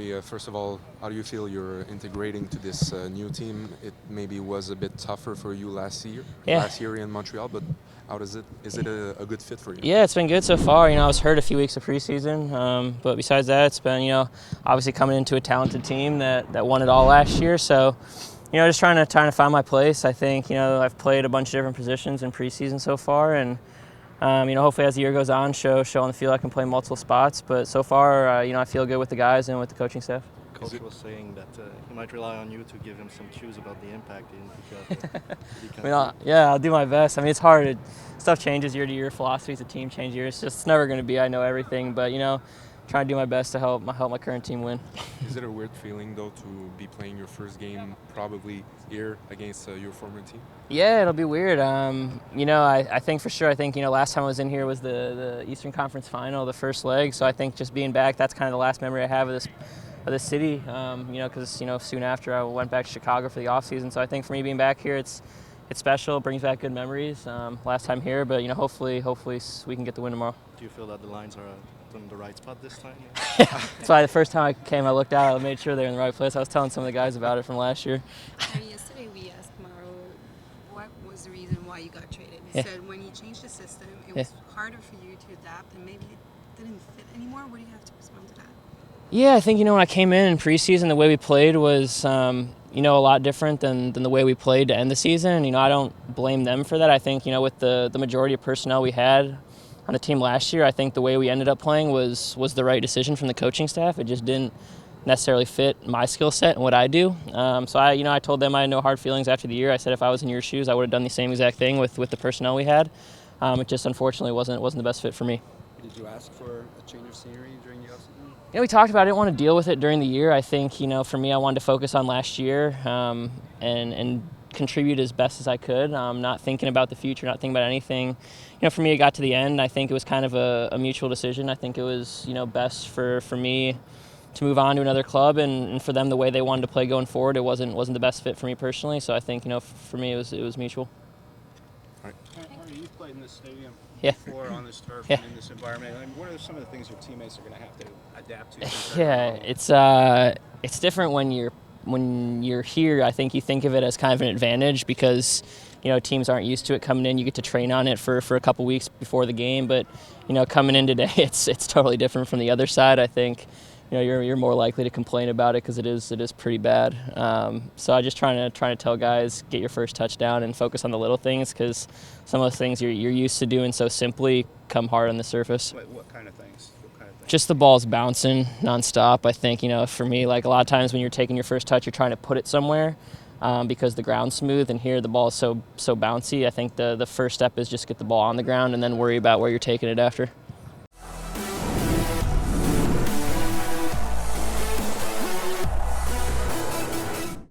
Harry, first of all, how do you feel you're integrating to this new team? It maybe was a bit tougher for you last year in Montreal, but how does it? Is it a good fit for you? Yeah, it's been good so far. I was hurt a few weeks of preseason, but besides that, it's been obviously coming into a talented team that won it all last year. So just trying to find my place. I think I've played a bunch of different positions in preseason so far, and hopefully as the year goes on, show on the field I can play multiple spots. But so far, I feel good with the guys and with the coaching staff. Coach was saying that he might rely on you to give him some cues about the impact I'll do my best. It's hard. Stuff changes year to year. Philosophies of team change year. It's never going to be I know everything, but trying to do my best to help my current team win. Is it a weird feeling though to be playing your first game probably here against your former team? Yeah, it'll be weird. I think for sure. I think last time I was in here was the Eastern Conference Final, the first leg. So I think just being back, that's kind of the last memory I have of this city. Because soon after I went back to Chicago for the off season. So I think for me being back here, it's special. It brings back good memories. Last time here, but hopefully we can get the win tomorrow. Do you feel that the lines are in the right spot this time? That's why the first time I came, I looked out, I made sure they're in the right place. I was telling some of the guys about it from last year. Yesterday we asked Mauro what was the reason why you got traded. He said when you changed the system, it was harder for you to adapt and maybe it didn't fit anymore. What do you have to respond to that? Yeah, I think, when I came in preseason, the way we played was, a lot different than the way we played to end the season. I don't blame them for that. I think, with the majority of personnel we had on the team last year, I think the way we ended up playing was the right decision from the coaching staff. It just didn't necessarily fit my skill set and what I do. So I told them I had no hard feelings after the year. I said if I was in your shoes, I would have done the same exact thing with the personnel we had. It just unfortunately wasn't the best fit for me. Did you ask for a change of scenery during the offseason? We talked about it. I didn't want to deal with it during the year. I think, for me, I wanted to focus on last year and contribute as best as I could, not thinking about the future, not thinking about anything. For me, it got to the end. I think it was kind of a mutual decision. I think it was, best for me to move on to another club, and for them, the way they wanted to play going forward, it wasn't the best fit for me personally. So I think, for me, it was mutual. All right. Harry, you've played in this stadium before on this turf and in this environment. What are some of the things your teammates are going to have to adapt to? Yeah, it's different when you're here. I think you think of it as kind of an advantage because teams aren't used to it coming in. You get to train on it for a couple weeks before the game, but coming in today, it's totally different from the other side. I think you're more likely to complain about it because it is pretty bad. So I just trying to tell guys, get your first touchdown and focus on the little things because some of those things you're used to doing so simply come hard on the surface. What kind of things? Just the ball's bouncing nonstop. I think for me, like a lot of times when you're taking your first touch, you're trying to put it somewhere because the ground's smooth, and here the ball is so bouncy. I think the first step is just get the ball on the ground and then worry about where you're taking it after.